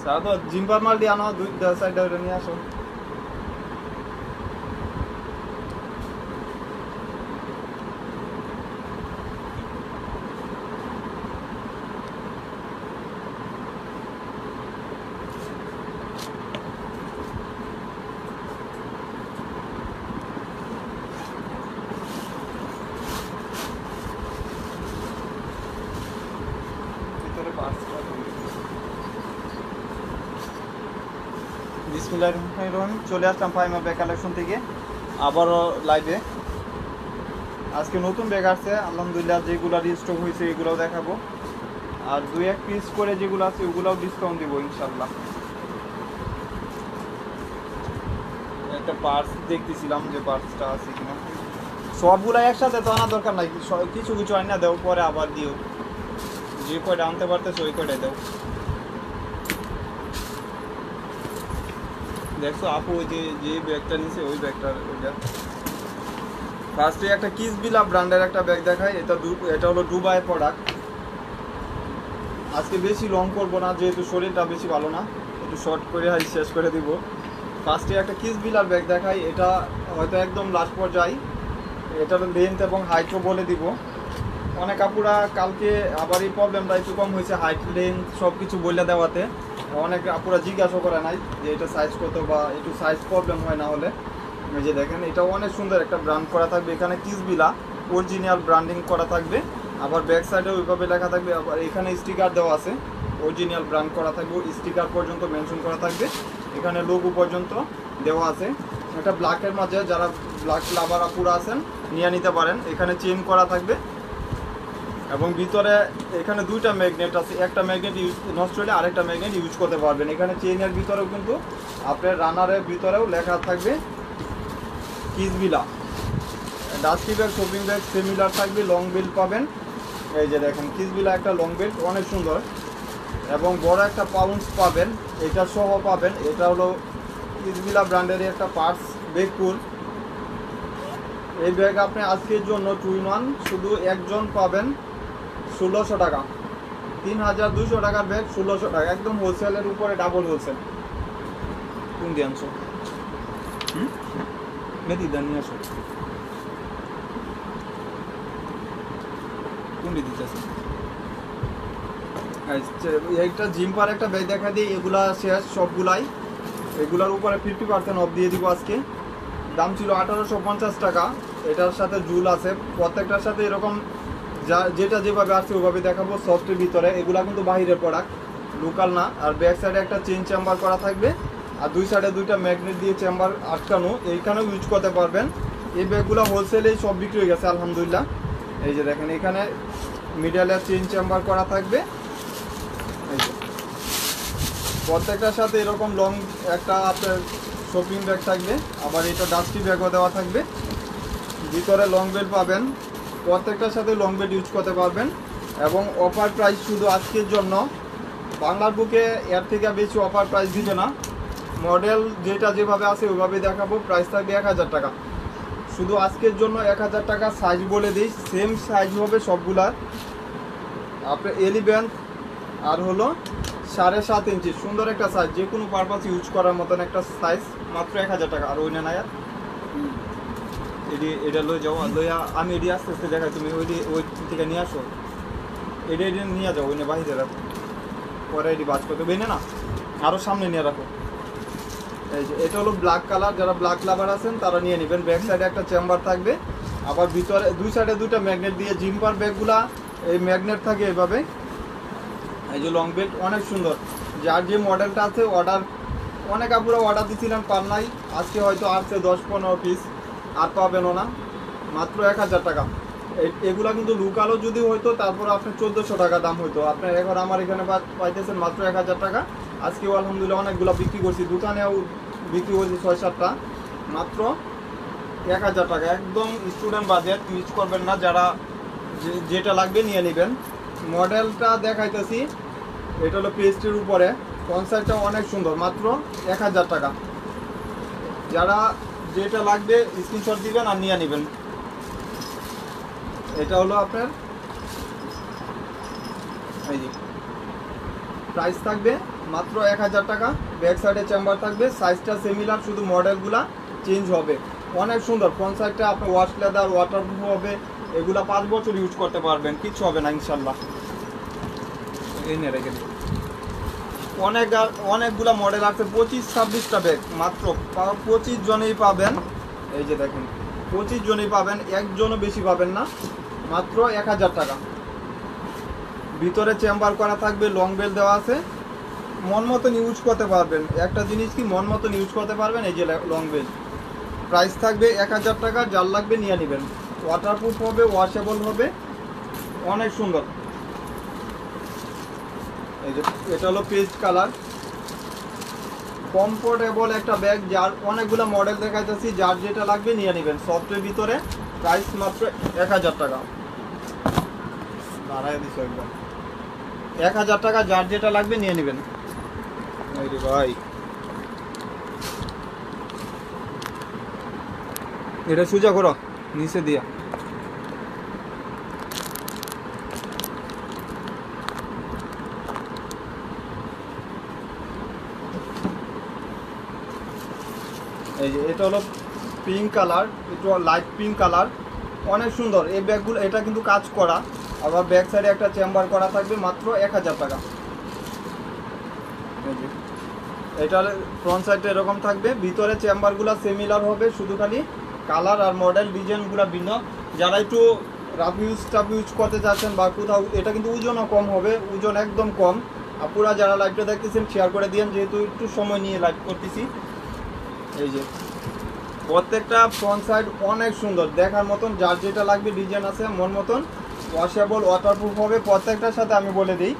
সারা তো জিম্পার মাল দিয়ে আনো, দুই সাইডে নিয়ে আসো। চলে আসলাম ফাইমা ব্যাগ কালেকশন থেকে আবারও লাইভে। আজকে নতুন ব্যাগ আসছে আলহামদুলিল্লাহ, যেগুলো রিস্টক হয়েছে এগুলোও দেখাবো, আর দুই এক পিস করে যেগুলো আছে ওগুলোও ডিসকাউন্ট দিব ইনশাল্লাহ। একটা পার্স দেখতেছিলাম যে পার্সটা আছে কিনা, সবগুলো একসাথে তো আনা দরকার নাই, কিছু কিছু আইনা দেও, পরে আবার দিও, যে কয়টা আনতে পারতেছো ওই কয়টাই দেও। দেখছো আপু ওই যে ব্যাগটা নিছে ওই ব্যাগটার ওইটা। ফার্স্টে একটা কিসবিলা ব্র্যান্ডের একটা ব্যাগ দেখাই, এটা হলো দুবাই প্রোডাক্ট। আজকে বেশি লং করবো না, যেহেতু শরীরটা বেশি ভালো না, একটু শর্ট করে শেষ করে দিব। ফার্স্টে একটা কিসবিলার ব্যাগ দেখাই, এটা হয়তো একদম লাস্ট পর্যায়ে, এটার লেন্থ এবং হাইটও বলে দিব। অনেক আপুরা কালকে আবার এই প্রবলেমটা একটু কম হয়েছে, হাইট লেন্থ সব কিছু বলে দেওয়াতে অনেক আপুরা জিজ্ঞাসা করে নাই যে এটা সাইজ কত, বা একটু সাইজ প্রবলেম হয় না হলে। এই যে দেখেন, এটা অনেক সুন্দর একটা ব্র্যান্ড করা থাকবে, এখানে কিসবিলা অরিজিনাল ব্র্যান্ডিং করা থাকবে, আবার ব্যাক সাইডে ওইভাবে লেখা থাকবে, আবার এখানে স্টিকার দেওয়া আছে, অরিজিনাল ব্র্যান্ড করা থাকবে, স্টিকার পর্যন্ত মেনশন করা থাকবে, এখানে লোগো পর্যন্ত দেওয়া আছে। এটা ব্ল্যাকের মাঝে যারা ব্ল্যাক লাভার আপুরা আছেন নিয়ে নিতে পারেন। এখানে চেন করা থাকবে এবং ভিতরে এখানে দুইটা ম্যাগনেট আছে, একটা ম্যাগনেট নষ্ট হলে আরেকটা ম্যাগনেট ইউজ করতে পারবেন। এখানে চেনের ভিতরেও কিন্তু আপনার রানারের ভিতরেও লেখা থাকবে কিসবিলা। Dusty bag, shopping bag similar থাকবে, লং বেল্ট পাবেন। এই যে দেখেন কিসবিলা একটা লং বেল্ট অনেক সুন্দর, এবং বড় একটা পাউন্স পাবেন, এটা সহ পাবেন। এটা হলো কিসবিলা ব্র্যান্ডের একটা পার্স ব্যাগ কুল। এই ব্যাগ আপনি আজকের জন্য 2 in 1 শুধু একজন পাবেন 1600 টাকা, 3200 টাকার ব্যাগ 1600 টাকা, একদম হোলসেলের উপরে ডাবল হোলসেল। কোন দিয়ে আনছো? মেদি দান নিয়ে আসো, কোনটি দিতেছে? একটা জিম্পার একটা ব্যাগ দেখা দিই, এগুলা শেষ সবগুলাই, এগুলার উপরে 50% অফ দিয়ে দিব আজকে। দাম ছিল 1850 টাকা, এটার সাথে জুল আছে, প্রত্যেকটার সাথে এরকম যেটা যেভাবে আসছে ওইভাবে দেখাবো। সফটের ভিতরে এগুলা কিন্তু বাহিরের প্রোডাক্ট, লোকাল না। আর ব্যাক সাইডে একটা চেন চেম্বার করা থাকবে, আর দুই সাইডে দুইটা ম্যাগনেট দিয়ে চেম্বার আটকানো, এইখানেও ইউজ করতে পারবেন। এই ব্যাগগুলো হোলসেলেই সব বিক্রি হয়ে গেছে আলহামদুলিল্লাহ। এই যে দেখেন, এখানে মিডলের চেন চেম্বার করা থাকবে, এই যে প্রত্যেকটার সাথে এরকম লং একটা আপনার শপিং ব্যাগ থাকবে, আবার এটা ডাস্টি ব্যাগও দেওয়া থাকবে। ভিতরে লং বেল্ট পাবেন, প্রত্যেকটার সাথে লং বেল্ট ইউজ করতে পারবেন। এবং অফার প্রাইস শুধু আজকের জন্য, বাংলার বুকে এর থেকে বেশি অফার প্রাইস দিবে না। মডেল যেটা যেভাবে আছে ওইভাবে দেখাবো, প্রাইস থাকবে 1000 টাকা, শুধু আজকের জন্য 1000 টাকা। সাইজ বলে দিই, সেম সাইজ হবে সবগুলার, আপনার 11 আর হলো 7.5 ইঞ্চি, সুন্দর একটা সাইজ, যে কোনো পারপাস ইউজ করার মতন একটা সাইজ, মাত্র 1000 টাকা। আর ওই না আর এটা লই যাও, লইয়া আমি এটি আস্তে আস্তে দেখাই, তুমি ওই থেকে নিয়ে আসো, এটা নিয়ে যাও, ওই না বাহিরে রাখো, পরে এটি বাজ করতে বেনে না, আরও সামনে নিয়ে রাখো। এই যে এটা হলো ব্ল্যাক কালার, যারা ব্ল্যাক লাভার আছেন তারা নিয়ে নেবেন। ব্যাক সাইডে একটা চেম্বার থাকবে, আবার ভিতরে দুই সাইডে দুইটা ম্যাগনেট দিয়ে, জিম্পার ব্যাগগুলা এই ম্যাগনেট থাকে এভাবে। এই যে লং বেল্ট অনেক সুন্দর, যার যে মডেলটা আছে অর্ডার, অনেক আপুরা অর্ডার দিয়েছিলেন পান নাই, আজকে হয়তো আসছে 10-15 পিস, আর পাবেনও না, মাত্র 1000 টাকা। এগুলা কিন্তু লোকালও যদি হইতো তারপর আপনার 1400 টাকা দাম হইতো, আপনার এখন আমার এখানে পাইতেছেন মাত্র 1000 টাকা। আজকেও আলহামদুলিল্লাহ অনেকগুলো বিক্রি করছি, দোকানেও বিক্রি করছি 6-7টা, মাত্র 1000 টাকা। একদম স্টুডেন্ট বাজেট, মিস করবেন না, যারা যেটা লাগবে নিয়ে নেবেন। মডেলটা দেখাইতেছি, এটা হলো পেস্টের উপরে, কনসার্টটা অনেক সুন্দর, মাত্র 1000 টাকা। যারা যেটা লাগবে স্ক্রিনশট দিবেন আর নিয়ে নেবেন। এটা হলো আপনার, এই যে প্রাইস থাকবে মাত্র 1000 টাকা। ব্যাক সাইডে চেম্বার থাকবে, সাইজটা সিমিলার, শুধু মডেলগুলা চেঞ্জ হবে। অনেক সুন্দর। ফ্রন্ট সাইডটা আপনার ওয়াশ লেদার, ওয়াটারপ্রুফ হবে, এগুলা 5 বছর ইউজ করতে পারবেন, কিচ্ছু হবে না ইনশাল্লাহ। এনে রেখে দিই। অনেকগুলা মডেল আছে, 25-26টা ব্যাগ, মাত্র 25 জনেই পাবেন। এই যে দেখেন 25 জনেই পাবেন, একজনও বেশি পাবেন না, মাত্র 1000 টাকা। ভিতরে চেম্বার করা থাকবে, লং বেল দেওয়া আছে, মন মতন ইউজ করতে পারবেন। একটা জিনিস কি মন মতন ইউজ করতে পারবেন, এই যে লং বেল। প্রাইস থাকবে 1000 টাকা, যার লাগবে নিয়ে নেবেন। ওয়াটারপ্রুফ হবে, ওয়াশেবল হবে, অনেক সুন্দর। এই যে এটা হলো পেস্ট কালার, কমফোর্টেবল একটা ব্যাগ, যার অনেকগুলো মডেল দেখাইতেছি, যার যেটা লাগবে নিয়ে নেবেন। সফটের ভিতরে, প্রাইস মাত্র 1000 টাকা। দাঁড়াই দিস একদম 1000 টাকা, যার যেটা লাগবে নিয়ে নেবেন। এই রে ভাই, এটা সোজা করো নিচে দিয়া। এই যে এটা হলো পিঙ্ক কালার, একটু লাইট পিঙ্ক কালার, অনেক সুন্দর এই ব্যাগগুলো। এটা কিন্তু কাজ করা, আবার ব্যাক সাইডে একটা চেম্বার করা থাকবে, মাত্র 1000 টাকা। এই যে এটা ফ্রন্ট সাইডে এরকম থাকবে, ভিতরে চেম্বারগুলো সিমিলার হবে, শুধু খালি কালার আর মডেল ডিজাইনগুলো ভিন্ন। যারা একটু টাফ ইউজ করতে চাচ্ছেন বা কোথাও, এটা কিন্তু ওজনও কম হবে, ওজন একদম কম। আপুরা যারা লাইভটা দেখতেছেন শেয়ার করে দিন, যেহেতু একটু সময় নিয়ে লাইভ করতেছি। এই যে প্রত্যেকটা ফ্রন্ট সাইড অনেক সুন্দর, দেখার মতন, যার যেটা লাগবে ডিজাইন আছে মন মতন। ওয়াশেবল, ওয়াটারপ্রুফ হবে প্রত্যেকটার সাথে। আমি বলে দিই,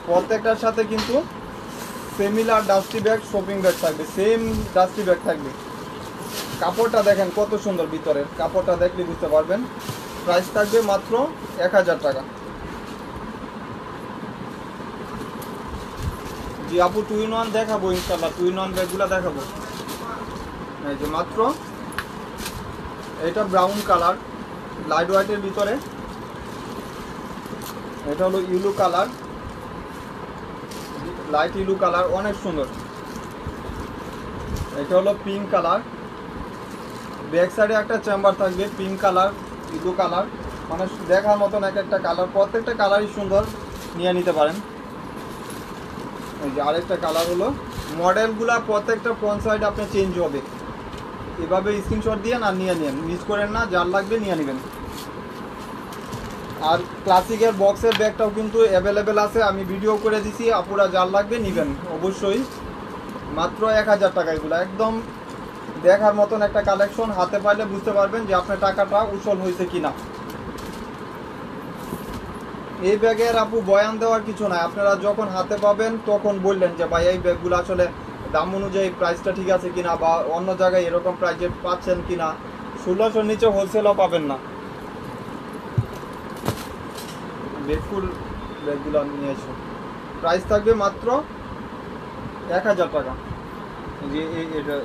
প্রত্যেকটার সাথে কিন্তু similar dusty bag, shopping bag থাকবে, সেম ডাস্টি ব্যাগ থাকবে। কাপড়টা দেখেন কত সুন্দর, ভিতরের কাপড়টা দেখলে বুঝতে পারবেন। প্রাইস থাকবে মাত্র 1000 টাকা। জি আপু, 2-in-1 দেখাবো ইনশাল্লাহ, 2-in-1 ব্যাগগুলো দেখাবো। এই যে মাত্র, এটা ব্রাউন কালার, লাইট হোয়াইটের ভিতরে। এটা হলো yellow colour, light yellow colour, অনেক সুন্দর। এটা হলো পিঙ্ক কালার, ব্যাক সাইডে একটা চেম্বার থাকবে, পিঙ্ক কালার, ইউলো কালার, মানে দেখার মতন এক একটা কালার, প্রত্যেকটা কালারই সুন্দর, নিয়ে নিতে পারেন। এই যে আরেকটা কালার হলো, মডেলগুলা প্রত্যেকটা ফ্রন্ট সাইড আপনার চেঞ্জ হবে। এভাবে স্ক্রিনশট দিয়ে না নিয়ে নেন, মিস করেন না, যার লাগবে নিয়ে নেবেন। আর ক্লাসিকের বক্সের ব্যাগটাও কিন্তু অ্যাভেলেবেল আছে, আমি ভিডিও করে দিছি, আপুরা যার লাগবে নেবেন অবশ্যই। মাত্র 1000 টাকা। এগুলো একদম দেখার মতন একটা কালেকশন, হাতে পাইলে বুঝতে পারবেন যে আপনার টাকাটা উসল হয়েছে কিনা। এই ব্যাগের আপু বয়ান দেওয়ার কিছু নাই, আপনারা যখন হাতে পাবেন তখন বললেন যে ভাই এই ব্যাগগুলো আসলে দাম অনুযায়ী প্রাইসটা ঠিক আছে কিনা, বা অন্য জায়গায় এরকম প্রাইসে পাচ্ছেন কিনা। 1600 নিচে হোলসেলও পাবেন না। বেকুল ব্যাগগুলো নিয়েছো, প্রাইস থাকবে মাত্র 1000 টাকা। যে এটা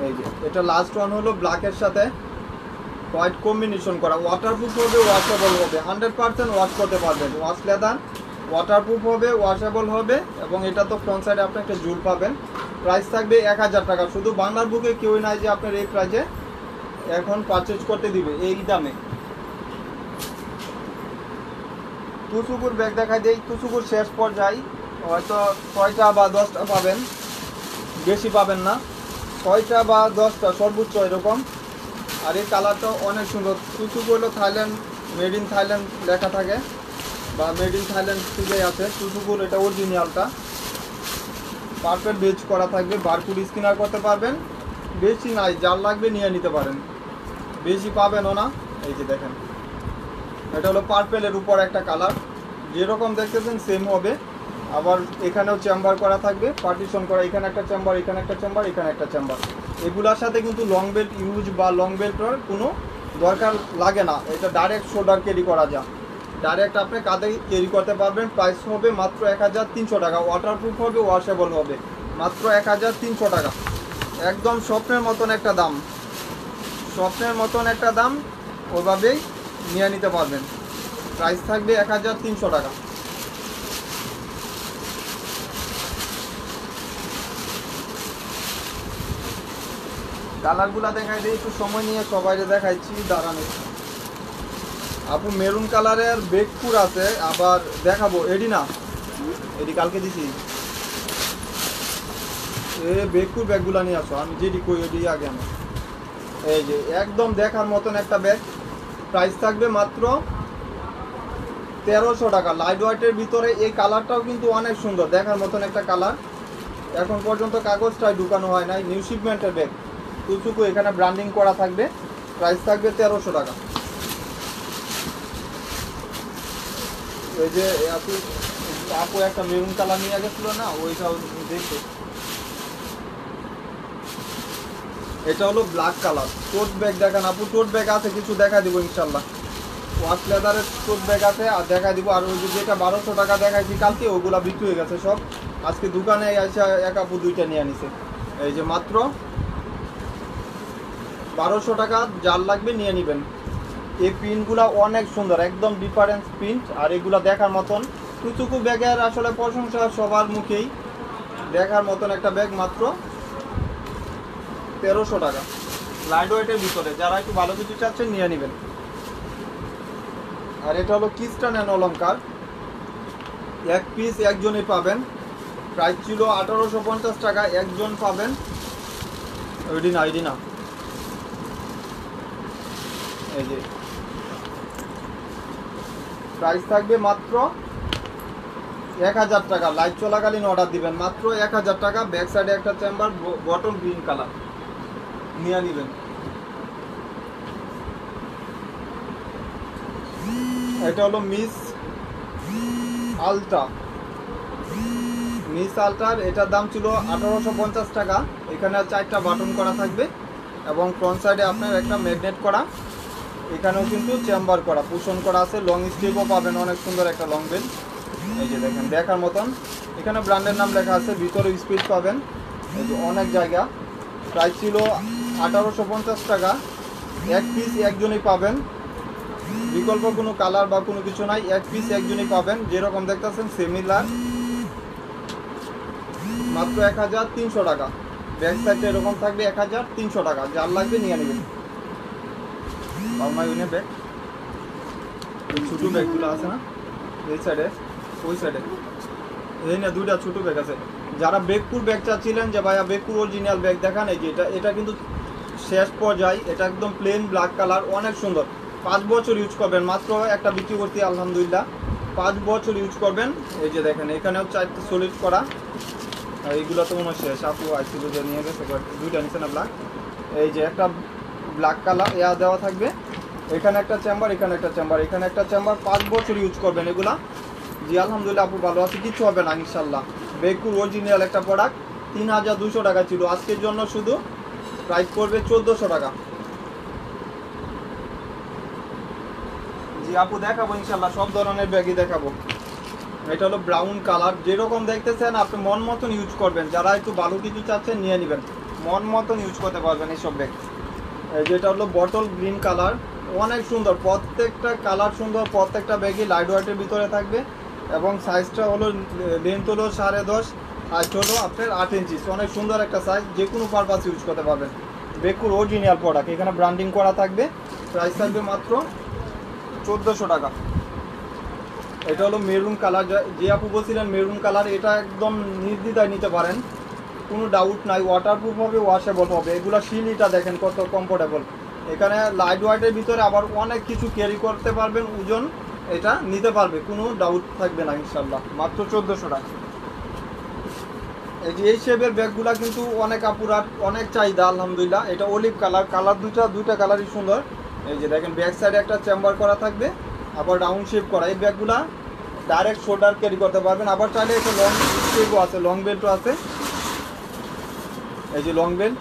এই যে এটা লাস্ট ওয়ান হলো ব্ল্যাকের সাথে হোয়াইট কম্বিনেশন করা, ওয়াটারপ্রুফ হবে, ওয়াশেবল হবে, 100% ওয়াশ করতে পারবেন। ওয়াশ লেদার, ওয়াটারপ্রুফ হবে, ওয়াশেবল হবে, এবং এটা তো ফ্রন্ট সাইডে আপনি একটা জুল পাবেন। প্রাইস থাকবে 1000 টাকা। শুধু বাংলার বুকে কেউই নাই যে আপনার এই প্রাইসে এখন পারচেজ করতে দিবে এই দামে। তুসুকুর ব্যাগ দেখাই দেই, তুসুকুর শেষ পর্যায়ে হয়তো 6টা বা 10টা পাবেন, বেশি পাবেন না, 6টা বা 10টা সর্বোচ্চ এরকম। আর এই কালারটা অনেক সুন্দর। তুসুক হলো থাইল্যান্ড, মেড ইন থাইল্যান্ড লেখা থাকে, বা মেড ইন থাইল্যান্ড থেকেই আছে তুসুকুর, এটা অরিজিনালটা। পার্পেল বেজ করা থাকবে, বারকোড স্ক্যানার করতে পারবেন। বেশি নাই, যার লাগবে নিয়ে নিতে পারেন, বেশি পাবেনও না। এই যে দেখেন, এটা হলো পার্পেলের উপর একটা কালার, যেরকম দেখতেছেন সেম হবে। আবার এখানেও চেম্বার করা থাকবে, পার্টিশন করা, এখানে একটা চেম্বার, এখানে একটা চেম্বার, এখানে একটা চেম্বার। এগুলোর সাথে কিন্তু লং বেল্ট ইউজ বা লং বেল্টের কোনো দরকার লাগে না, এটা ডাইরেক্ট শোল্ডার ক্যারি করা যায়, ডাইরেক্ট আপনি কাঁধে ক্যারি করতে পারবেন। প্রাইস হবে মাত্র 1300 টাকা। ওয়াটারপ্রুফ হবে, ওয়াশেবল হবে, মাত্র 1300 টাকা। একদম স্বপ্নের মতন একটা দাম, স্বপ্নের মতন একটা দাম, ওইভাবেই নিয়ে নিতে পারবেন। প্রাইস থাকবে 1300 টাকা। কালারগুলা দেখাই দিই, একটু সময় নিয়ে সবাই দেখাইছি, দাঁড়ানো। আপু মেরুন কালারের বেগপুর আছে, আবার দেখাবো। এডি না, এডি কালকে দিছি। এ বেগপুর ব্যাগগুলা নিয়ে আসো, আমি যেটি কই এডি আগে আমার। এই যে একদম দেখার মতন একটা ব্যাগ, প্রাইস থাকবে মাত্র 1300 টাকা। লাইট ওয়েটের ভিতরে এই কালারটাও কিন্তু অনেক সুন্দর, দেখার মতন একটা কালার। এখন পর্যন্ত কাগজটাই ঢুকানো হয় নাই, নিউ শিপমেন্টের ব্যাগ, টুকটুকু এখানে ব্র্যান্ডিং করা থাকবে। প্রাইস থাকবে 1300 টাকা। এই যে আপু একটা মেরুন কালার নিয়ে গেছিল না, ওইটাও দেখো। এটা হলো ব্ল্যাক কালার টোট ব্যাগ। দেখান আপু, টোট ব্যাগ আছে কিছু দেখা দিব ইনশাল্লাহ। ওয়াশ লেদারের টোট ব্যাগ আছে আর দেখা দিব। আর ওই যে যেটা 1200 টাকা দেখাইছি কালকে, ওগুলা বিক্রি হয়ে গেছে সব। আজকে দোকানে এসে এক আপু দুইটা নিয়ে নিছে। এই যে মাত্র 1200 টাকা, যার লাগবে নিয়ে নেবেন। এই প্রিন্টগুলো অনেক সুন্দর, একদম ডিফারেন্স প্রিন্ট। আর এগুলা দেখার মতন, টুচুকু ব্যাগের আসলে প্রশংসা সবার মুখেই। দেখার মতন একটা ব্যাগ, মাত্র 1300 টাকা লাইট ওয়েটের ভিতরে। যারা একটু ভালো কিছু চাচ্ছেন নিয়ে নেবেন। আর এটা হলো কিস্টান অ্যান্ড অলংকার, এক পিস একজনই পাবেন। প্রাইস ছিল 1850 টাকা, একজন পাবেন। ওইডি না, ওইডি না, এই যে প্রাইস থাকবে মাত্র 1000 টাকা। লাইট চলাকালীন অর্ডার দিবেন, মাত্র 1000 টাকা। ব্যাক সাইডে একটা চেম্বার, বটল গ্রিন কালার নিয়ে নেবেন। এটা হলো মিস আলট্রা, মিস আলট্রার এটার দাম ছিল 1850 টাকা। এখানে 4টা বাটন করা থাকবে এবং ফ্রন্ট সাইডে আপনার একটা ম্যাগনেট করা। এখানেও কিন্তু চেম্বার করা, পোষণ করা আছে। লং স্ট্রিপও পাবেন, অনেক সুন্দর একটা লং বেল। এই যে দেখেন, দেখার মতন। এখানে ব্র্যান্ডের নাম লেখা আছে, ভিতরে স্পিড পাবেন। এই যে অনেক জায়গা। প্রাইস ছিল 1850 টাকা, এক পিস একজনই পাবেন। বিকল্প কোনো কালার বা কোনো কিছু নাই, এক পিস একজনই পাবেন। যেরকম দেখতেছেন সিমিলার, মাত্র 1300 টাকা। ব্যাক সাইডে এরকম থাকবে 1300 টাকা, যার লাগবে নিয়ে নেবেন। ব্যাগ, এই ছোটো ব্যাগগুলো আছে না, এই সাইডে ওই সাইডে, এই না দুইটা ছোটো ব্যাগ আছে। যারা বেগপুর ব্যাগ চাচ্ছিলেন যে ভাইয়া বেগপুর অরিজিনাল ব্যাগ দেখান, এই যে এটা কিন্তু শেষ পর্যায়ে। এটা একদম প্লেন ব্ল্যাক কালার, অনেক সুন্দর। 5 বছর ইউজ করবেন, মাত্র একটা বিক্রি করতে আলহামদুলিল্লাহ 5 বছর ইউজ করবেন। এই যে দেখেন, এখানেও 4টা সলিড করা। আর এইগুলো তো মনে হয় শেষ, আপু আইসিলু যে নিয়ে গেছে, দুইটা নিচে না ব্ল্যাক। এই যে একটা ব্ল্যাক কালার দেওয়া থাকবে। এখানে একটা চেম্বার, এখানে একটা চেম্বার, এখানে একটা চেম্বার। 5 বছর ইউজ করবেন এগুলা। জি আলহামদুলিল্লাহ আপু ভালো আছে, কিছু হবে না ইনশাল্লাহ। বেগপুর অরিজিনাল একটা প্রোডাক্ট। 3200 টাকা ছিল, আজকের জন্য শুধু প্রাইস পড়বে 1400 টাকা। জি আপু দেখাবো ইনশাল্লাহ, সব ধরনের ব্যাগই দেখাবো। এটা হলো ব্রাউন কালার, যেরকম দেখতেছেন আপনি মন মতন ইউজ করবেন। যারা একটু ভালো কিছু চাচ্ছেন নিয়ে নেবেন, মন মতন ইউজ করতে পারবেন এইসব ব্যাগ। যেটা হলো বটল গ্রিন কালার, অনেক সুন্দর। প্রত্যেকটা কালার সুন্দর, প্রত্যেকটা ব্যাগই লাইট ওয়েটের ভিতরে থাকবে। এবং সাইজটা হলো, লেন্থ হলো 10.5, হাইট হলো আপনার 8 ইঞ্চি। অনেক সুন্দর একটা সাইজ, যে কোনো পারপাস ইউজ করতে পারবেন। বেগপুর অরিজিনাল প্রোডাক্ট, এখানে ব্র্যান্ডিং করা থাকবে। প্রাইস থাকবে মাত্র 1400 টাকা। এটা হলো মেরুন কালার, যে আপু বলছিলেন মেরুন কালার, এটা একদম নির্দ্বিধায় নিতে পারেন, কোনো ডাউট নাই। ওয়াটারপ্রুফ হবে, ওয়াশেবল হবে। এগুলো শিলিটা দেখেন কত কমফোর্টেবল। এখানে লাইট ওয়েটের ভিতরে আবার অনেক কিছু ক্যারি করতে পারবেন, ওজন এটা নিতে পারবে, কোনো ডাউট থাকবে না ইনশাল্লাহ। মাত্র 1400 টাকা। এই যে এই শেপের ব্যাগগুলা কিন্তু অনেক আপুরার অনেক চাহিদা আলহামদুলিল্লাহ। এটা অলিভ কালার, কালার দুইটা কালারই সুন্দর। এই যে দেখেন, ব্যাক সাইডে একটা চেম্বার করা থাকবে, আবার রাউন্ড শেপ করা। এই ব্যাগগুলা ডাইরেক্ট শোল্ডার ক্যারি করতে পারবেন। আবার চাইলে একটা লং শেপও আছে, লং বেল্টও আছে। এই যে লং বেল্ট,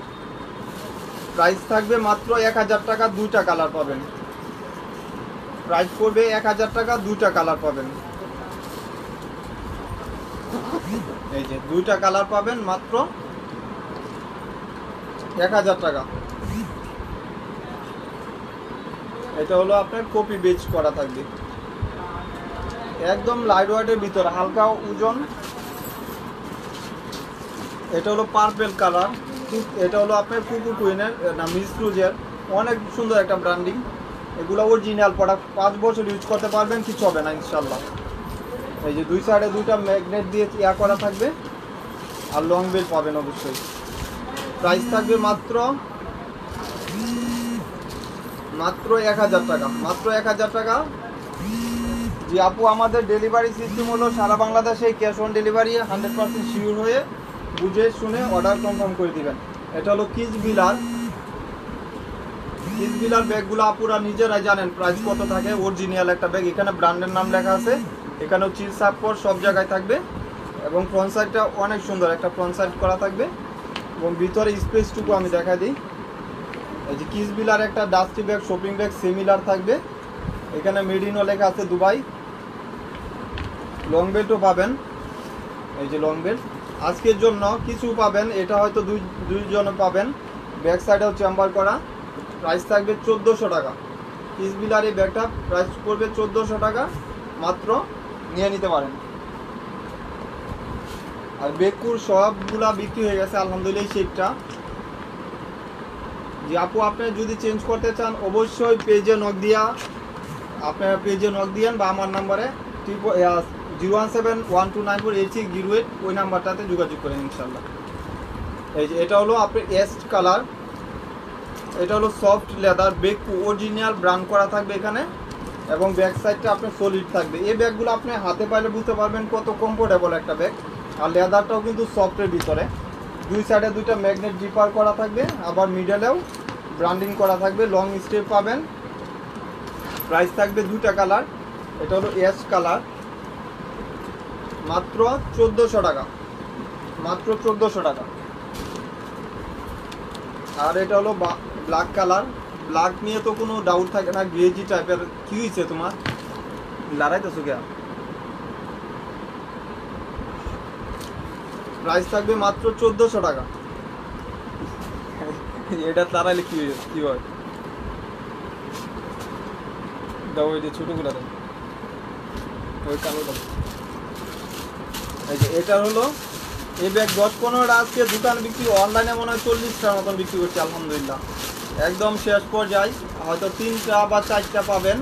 প্রাইস থাকবে মাত্র 1000 টাকা, 2টা কালার পাবেন। প্রাইস পড়বে 1000 টাকা, 2টা কালার পাবেন। এই যে 2টা কালার পাবেন মাত্র 1000 টাকা। এটা হলো আপনার কপি বেচ করা থাকবে। একদম লাইট ওয়েটের ভিতরে, হালকা ওজন। এটা হলো পার্পেল কালার, এটা হলো আপনার কুকু কুইনের না মিস রুজের, অনেক সুন্দর একটা ব্র্যান্ডিং। এগুলো অরিজিনাল প্রোডাক্ট, 5 বছর ইউজ করতে পারবেন, কিছু হবে না ইনশাল্লাহ। এই যে দুই সাইডে দুইটা ম্যাগনেট দিয়ে ইয়া করা থাকবে, আর লং বেল পাবেন অবশ্যই। প্রাইস থাকবে মাত্র 1000 টাকা, মাত্র 1000 টাকা। জি আপু, আমাদের ডেলিভারি সিস্টেম হলো সারা বাংলাদেশে ক্যাশ অন ডেলিভারি, 100% শিওর হয়ে বুঝে শুনে অর্ডার কনফার্ম করে দিবেন। এটা হলো কিস বিলার। কিস বিলার ব্যাগগুলো আপুরা নিজেরাই জানেন প্রাইস কত থাকে। অরিজিনাল একটা ব্যাগ, এখানে ব্র্যান্ডের নাম লেখা আছে, এখানেও চিজ সাপোর্ট সব জায়গায় থাকবে, এবং ফ্রন্ট সাইডটা অনেক সুন্দর একটা ফ্রন্ট সাইড করা থাকবে, এবং ভিতরে স্পেসটুকু আমি দেখা দিই। এই যে কিস বিলার একটা dusty bag, shopping bag similar থাকবে, এখানে মেড ইনও লেখা আছে দুবাই। লং বেল্টও পাবেন, এই যে লং বেল্ট আজকের জন্য কিছু পাবেন, এটা হয়তো দুইজনে পাবেন। ব্যাক সাইডেও চেম্বার করা। প্রাইস থাকবে 1400 টাকা। কিস বিলার এই ব্যাগটা প্রাইস পড়বে 1400 টাকা, মাত্র নিয়ে নিতে পারেন। আর বেকুর সবগুলা বিক্রি হয়ে গেছে আলহামদুলিল্লাহ। এই সেটটা যে আপু আপনি যদি চেঞ্জ করতে চান অবশ্যই পেজে নক দিয়া, আপনার পেজে নক দিয়েন বা আমার নাম্বারে 01712948608 ওই নাম্বারটাতে যোগাযোগ করেন ইনশাল্লাহ। এই যে এটা হলো আপনার এস্ট কালার, এটা হলো সফট লেদার, বেকু অরিজিনাল ব্র্যান্ড করা থাকবে এখানে, এবং ব্যাক সাইডটা আপনার সলিড থাকবে। এই ব্যাগগুলো আপনি হাতে পাইলে বুঝতে পারবেন কত কমফোর্টেবল একটা ব্যাগ। আর লেদারটাও কিন্তু সফটের ভিতরে, দুই সাইডে দুইটা ম্যাগনেট জিপার করা থাকবে, আবার মিডলেও ব্র্যান্ডিং করা থাকবে, লং স্টেপ পাবেন। প্রাইস থাকবে দুইটা কালার, এটা হলো এস কালার, মাত্র 1400 টাকা, মাত্র 1400 টাকা। আর এটা হলো ব্ল্যাক কালার, ব্ল্যাক নিয়ে তো কোনো ডাউট থাকে না, গ্রেজি টাইপের। কি হয়েছে তোমার, লড়াইতেছো কে? প্রাইস থাকবে মাত্র 1400 টাকা। এটা তারাইলে কি হয়, দাও ওই যে ছোটগুলা দাও, ওই কালোটা। এই যে এটা হলো এই ব্যাগ 10-15টা আজকে দোকানে বিক্রি, অনলাইনে মনে হয় 40টার মতন বিক্রি করছে আলহামদুলিল্লাহ। একদম শেষ পর্যায়ে হয়তো 3টা বা 4টা পাবেন,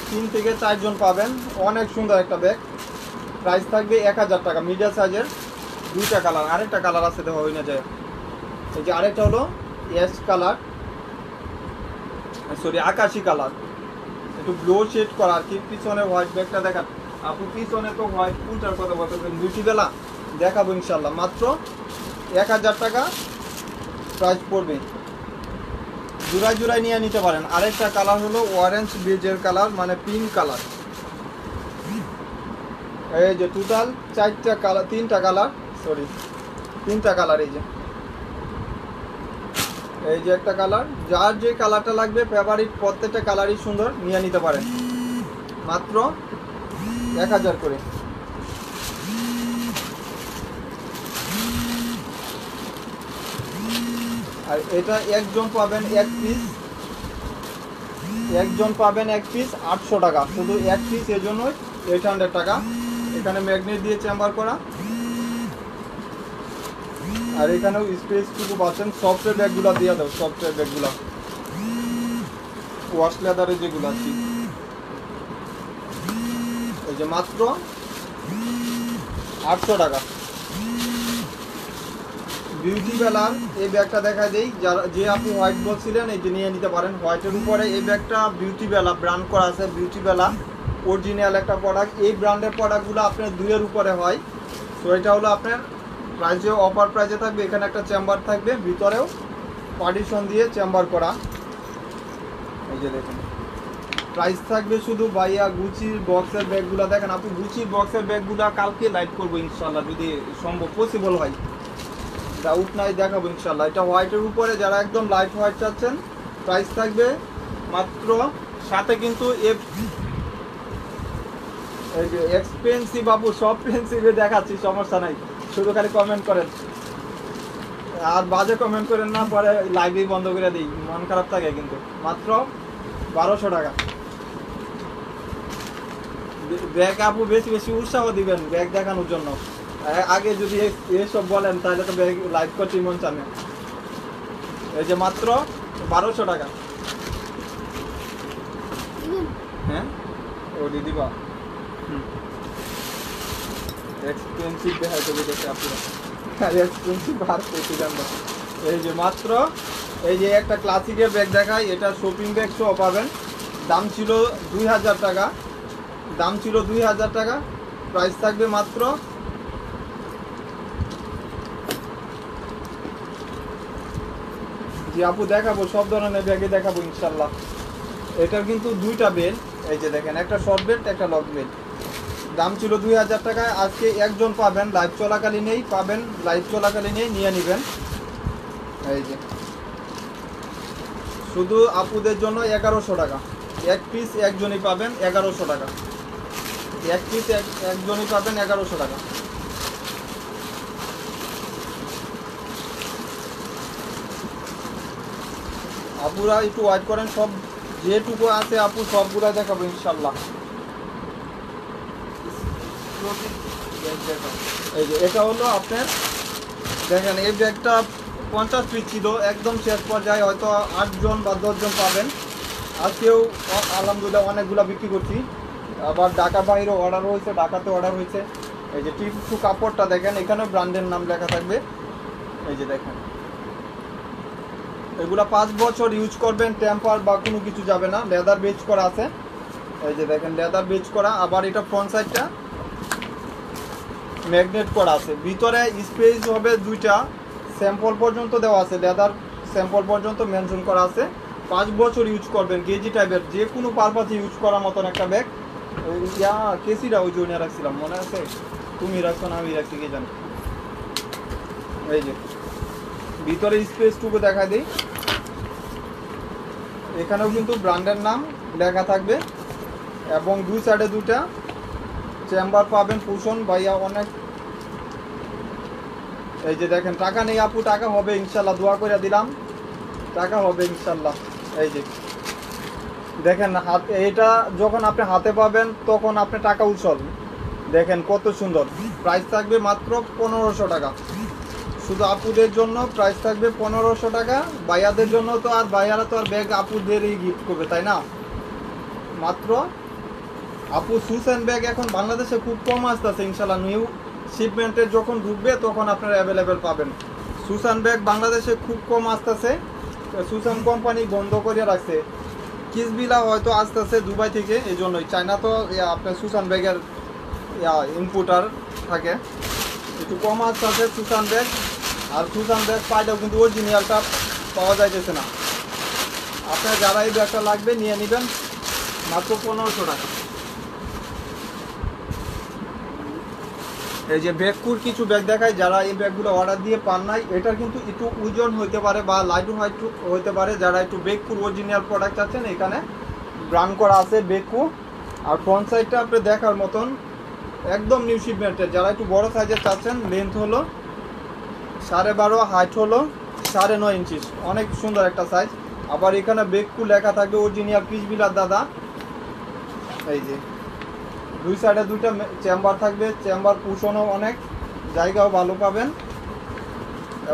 3 থেকে 4 জন পাবেন। অনেক সুন্দর একটা ব্যাগ। প্রাইস থাকবে 1000 টাকা, মিডিয়াম সাইজের, দুইটা কালার, আরেকটা কালার আছে দেখো হই না যায়। এই যে আরেকটা হলো এস কালার, সরি আকাশি কালার, একটু ব্লু শেড করা আর কি। পিছনে হোয়াইট ব্যাগটা দেখান আপু, পিছনে তো হোয়াইট, কোনটার কথা বলতেছেন? দুটিবেলা দেখাবো ইনশাল্লাহ। মাত্র 1000 টাকা প্রাইস পড়বে, জোড়ায় জোড়ায় নিয়ে নিতে পারেন। আরেকটা কালার হলো অরেঞ্জ বেজের কালার, মানে পিঙ্ক কালার। এই যে টোটাল 4টা কালার, 3টা কালার, সরি 3টা কালার। এই যে একটা কালার, যার যে কালারটা লাগবে ফেভারিট, প্রত্যেকটা কালারই সুন্দর, নিয়ে নিতে পারেন মাত্র 1000 করে। আর এটা একজন পাবেন এক পিস, একজন পাবেন এক পিস 800 টাকা, শুধু এক পিস, এর জন্যই 800 টাকা। এখানে ম্যাগনেট দিয়ে চেম্বার করা, আর এখানেও স্পেসটুকু পাচ্ছেন। সফটওয়্যার ব্যাগগুলো দিয়ে দাও, সফটওয়্যার ব্যাগগুলো ওয়াশ লেদারের যেগুলো আছে। এই যে মাত্র 800 টাকা। বিউটি বেলার এই ব্যাগটা দেখা দেই, যারা যে আপনি হোয়াইট বলছিলেন, এই যে নিয়ে নিতে পারেন। হোয়াইটের উপরে এই ব্যাগটা বিউটি বেলা ব্র্যান্ড করা আছে, বিউটি বেলা অরিজিনাল একটা প্রোডাক্ট। এই ব্র্যান্ডের প্রোডাক্টগুলো আপনার 2-এর উপরে হয়। তো এটা হলো আপনার প্রাইসে, অফার প্রাইসে থাকবে। এখানে একটা চেম্বার থাকবে, ভিতরেও পার্টিশন দিয়ে চেম্বার করা। এই যে দেখুন প্রাইস থাকবে শুধু ভাইয়া গুচির বক্সের ব্যাগগুলো দেখেন আপনি, গুচির বক্সের ব্যাগগুলো কালকে লাইভ করবো ইনশাল্লাহ, যদি সম্ভব পসিবল হয়, ডাউট নাই দেখাবো ইনশাল্লাহ। এটা হোয়াইটের উপরে, যারা একদম লাইট হোয়াইট চাচ্ছেন, প্রাইস থাকবে মাত্র, সাথে কিন্তু এই যে এক্সপেন্সিভ বাবু, সব পেন্সিভে দেখাচ্ছি, সমস্যা নাই, শুধু খালি কমেন্ট করেন। আর বাজে কমেন্ট করেন না, পরে লাইভই বন্ধ করে দিই, মন খারাপ থাকে কিন্তু। মাত্র 1200 টাকা, ব্যাগ আপু বেশি বেশি উৎসাহ দিবেন ব্যাগ দেখানোর জন্য। আগে যদি এসব বলেন তাহলে তো ব্যাগ লাইভ করতে মন চান না। এই যে মাত্র 1200 টাকা। হ্যাঁ ওটি দিবা। এক্সপেন্সিভ দেখাই তো দেখে আপনারা, এক্সপেন্সিভ বার করতে জানবো। এই যে মাত্র এই যে একটা ক্লাসিকের ব্যাগ দেখাই, এটা শপিং ব্যাগ সহ পাবেন। দাম ছিল 2000 টাকা, দাম ছিল 2000 টাকা, প্রাইস থাকবে মাত্র জি আপু দেখাবো, সব ধরনের ব্যাগে দেখাবো ইনশাল্লাহ। এটার কিন্তু দুইটা বেল্ট, এই যে দেখেন একটা শর্ট বেল্ট একটা লং বেল্ট। দাম ছিল 2000 টাকা, আজকে একজন পাবেন, লাইভ চলাকালীনই পাবেন, লাইভ চলাকালীনই নিয়ে নেবেন। এই যে শুধু আপুদের জন্য 1100 টাকা, এক পিস একজনই পাবেন 1100 টাকা, এক পিস একজনই পাবেন 1100 টাকা। আপুরা একটু ওয়েট করেন, সব যেটুকু আছে আপু সবগুলা দেখাবো ইনশাল্লাহ। এই যে এটা হলো আপনার, দেখেন এই ব্যাগটা 50 পিস ছিল, একদম শেষ পর্যায়ে হয়তো 8 জন বা 10 জন পাবেন। আজকেও আলহামদুলিল্লাহ অনেকগুলো বিক্রি করছি। আবার ঢাকা বাইরেও অর্ডার হয়েছে, ঢাকাতে অর্ডার হয়েছে। এই যে টিপসু কাপড়টা দেখেন, এখানে ব্র্যান্ডের নাম লেখা থাকবে। এই যে দেখেন এগুলা 5 বছর ইউজ করবেন, টেম্পার বা কোনো কিছু যাবে না, লেদার বেজ করা আছে। এই যে দেখেন লেদার বেজ করা, আবার এটা ফ্রন্ট সাইডটা ম্যাগনেট করা আছে, ভিতরে স্পেস হবে দুইটা, স্যাম্পল পর্যন্ত দেওয়া আছে, লেদার স্যাম্পল পর্যন্ত মেনশন করা আছে। 5 বছর ইউজ করবেন, কেজি টাইপের যে কোনো পারপাসে ইউজ করার মতন একটা ব্যাগ। ইয়া কেসিটা ওই জন্য রাখছিলাম, মনে আছে? তুমি রাখছো না আমি রাখছি কি জানি। এই যে ভিতরে স্পেসটুকু দেখা দিই, এখানেও কিন্তু ব্র্যান্ডের নাম লেখা থাকবে এবং দুই সাইডে দুইটা চেম্বার পাবেন, পুষণ ভাইয়া অনেক। এই যে দেখেন টাকা নেই আপু, টাকা হবে ইনশাল্লাহ, দোয়া করে দিলাম, টাকা হবে ইনশাল্লাহ। এই যে দেখেন হাত, এটা যখন আপনি হাতে পাবেন তখন আপনি টাকা উৎসব দেখেন কত সুন্দর। প্রাইস থাকবে মাত্র 1500 টাকা, শুধু আপুদের জন্য প্রাইস থাকবে 1500 টাকা। ভাইয়াদের জন্য তো আর ভাইয়ারা তো আর ব্যাগ আপুদেরই গিফট করবে তাই না। মাত্র আপু শুজ অ্যান্ড ব্যাগ এখন বাংলাদেশে খুব কম আসতেছে, ইনশাল্লাহ নিউ শিপমেন্টের যখন ঢুকবে তখন আপনারা অ্যাভেলেবেল পাবেন। শুজ অ্যান্ড ব্যাগ বাংলাদেশে খুব কম আসতেছে, শুজ অ্যান্ড কোম্পানি বন্ধ করে রাখছে। কিসবিলা হয়তো আসতেছে দুবাই থেকে, এই জন্যই। চায়না তো আপনার শুজ অ্যান্ড ব্যাগের ইম্পোর্টার থাকে, একটু কম আসতেছে শুজ অ্যান্ড ব্যাগ। আর শুজ অ্যান্ড ব্যাগ পাইলেও কিন্তু অরিজিনালটা পাওয়া যাইতেছে না। আপনার যারা এই ব্যাগটা লাগবে নিয়ে নেবেন, মাত্র 1500 টাকা। এই যে ব্যাগকুর কিছু ব্যাগ দেখায়, যারা এই ব্যাগগুলো অর্ডার দিয়ে পান নাই, এটার কিন্তু একটু ওজন হইতে পারে বা লাইট হইতে পারে। যারা একটু ব্যাগকুর অরিজিনাল প্রোডাক্ট আছেন, এখানে ব্র্যান্ড করা আছে ব্যাগকু। আর ফ্রন্ট সাইডটা আপনি দেখার মতন একদম নিউ শিপমেন্টের। যারা একটু বড় সাইজের চাচ্ছেন, লেন্থ হলো 12.5, হাইট হলো 9.5 ইঞ্চি, অনেক সুন্দর একটা সাইজ। আবার এখানে ব্যাগকু লেখা থাকবে অরিজিনাল কিসবিলার দাদা। এই যে দুই সাইডে দুইটা চেম্বার থাকবে, চেম্বার পুষণও অনেক, জায়গাও ভালো পাবেন।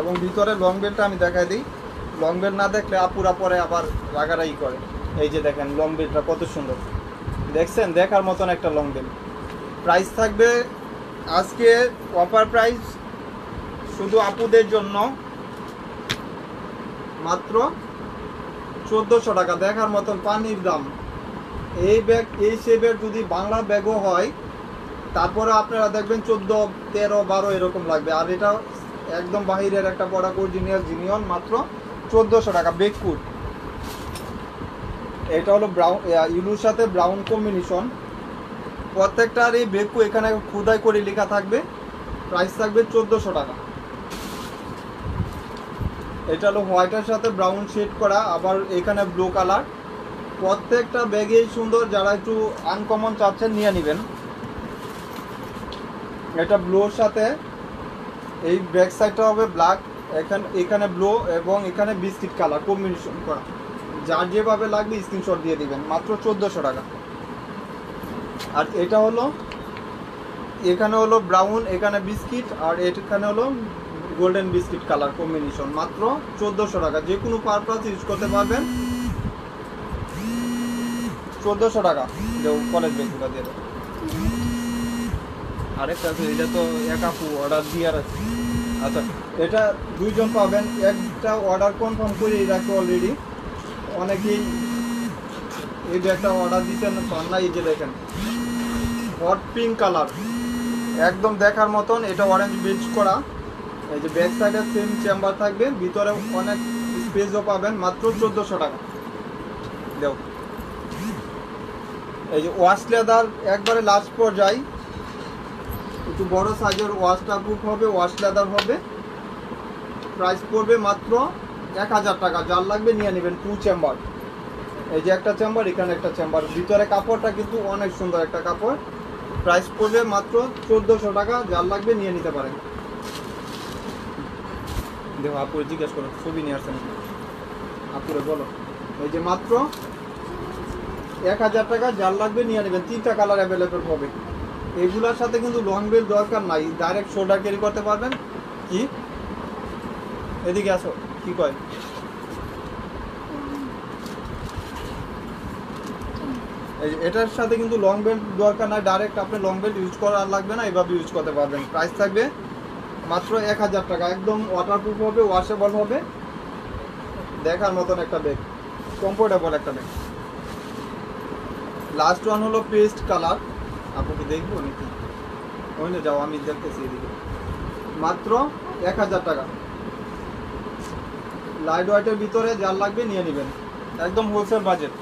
এবং ভিতরে লং বেলটা আমি দেখাই দিই, লং বেল না দেখলে আপুরা পরে আবার রাগারাগি করে। এই যে দেখেন লং বেলটা কত সুন্দর, দেখছেন, দেখার মতন একটা লং বেল। প্রাইস থাকবে আজকে অফার প্রাইস শুধু আপুদের জন্য মাত্র 1400 টাকা, দেখার মতন পানির দাম। এই ব্যাগ এই শেপের যদি বাংলা ব্যাগও হয় তারপরে আপনারা দেখবেন 14, 13, 12 এরকম লাগবে। আর এটা একদম বাহিরের একটা প্রোডাক্ট, অরিজিনাল জিনিয়ন, মাত্র 1400 টাকা। ব্যাগকুট এটা হলো ব্রাউন, ইউলুর সাথে ব্রাউন কম্বিনেশন। প্রত্যেকটার এই ব্যাগকু এখানে খোদাই করে লেখা থাকবে, প্রাইস থাকবে 1400 টাকা। এটা হলো হোয়াইটের সাথে ব্রাউন শেড করা, আবার এখানে ব্লু কালার। প্রত্যেকটা ব্যাগেই সুন্দর, যারা একটু আনকমন চাচ্ছেন নিয়ে নেবেন। এটা ব্লুর সাথে এই ব্যাক সাইডটা হবে ব্ল্যাক, এখানে ব্লু এবং এখানে বিস্কিট কালার কম্বিনেশন করা। যার যেভাবে লাগবে স্ক্রিনশট দিয়ে দিবেন, মাত্র 1400 টাকা। আর এটা হলো, এখানে হলো ব্রাউন, এখানে বিস্কিট, আর এখানে হলো গোল্ডেন বিস্কিট কালার কম্বিনেশন। মাত্র 1400 টাকা, যে কোনো পারপাস ইউজ করতে পারবেন। 1400 টাকা কলেজ ব্যাগগুলো দিয়ে দেবো। আরেকটা আছে, এটা তো এক আপু অর্ডার দিয়ে আছে। আচ্ছা, এটা দুইজন পাবেন, একটা অর্ডার কনফার্ম করে রাখছে অলরেডি অনেকেই। এই যে একটা অর্ডার দিচ্ছেন না, এই যে দেখেন হট পিঙ্ক কালার, একদম দেখার মতন। এটা অরেঞ্জ বেজ করা। এই যে ব্যাক সাইডে সেম চেম্বার থাকবে, ভিতরে অনেক স্পেসও পাবেন। মাত্র 1400 টাকা দেও। এই যে ওয়াশ লেদার একবারে লাস্ট পর্যায়ে, একটু বড় সাইজের ওয়াশটা বুক হবে, ওয়াশ লেদার হবে। প্রাইস পড়বে মাত্র 1000 টাকা। যার লাগবে নিয়ে নেবেন। 2 চেম্বার, এই যে একটা চেম্বার, এখানে একটা চেম্বার। ভিতরে কাপড়টা কিন্তু অনেক সুন্দর একটা কাপড়। প্রাইস পড়বে মাত্র 1400 টাকা। যার লাগবে নিয়ে নিতে পারেন। দেখো আপুরে জিজ্ঞেস করো ছবি নিয়ে আসছেন, আপুরে বলো। এই যে মাত্র 1000 টাকা। যার লাগবে নিয়ে নেবেন। 3টা কালার অ্যাভেলেবেল হবে। এগুলোর সাথে কিন্তু লং বেল্ট দরকার নাই, ডাইরেক্ট শোল্ডার ক্যারি করতে পারবেন। কি এদিকে আসো, কি কয়? এটার সাথে কিন্তু লং বেল্ট দরকার নাই, ডাইরেক্ট আপনি লং বেল্ট ইউজ করার লাগবে না, এভাবে ইউজ করতে পারবেন। প্রাইস থাকবে মাত্র 1000 টাকা। একদম ওয়াটারপ্রুফ হবে, ওয়াশেবল হবে, দেখার মতন একটা ব্যাগ, কমফোর্টেবল একটা ব্যাগ। লাস্ট ওয়ান হলো পেস্ট কালার। আপনাকে দেখবো নাকি? ওই না যাও, আমি দেখতেছি এদিকে। মাত্র 1000 টাকা। লাইট ওয়েটের ভিতরে যার লাগবে নিয়ে নেবেন, একদম হোলসেল বাজেট।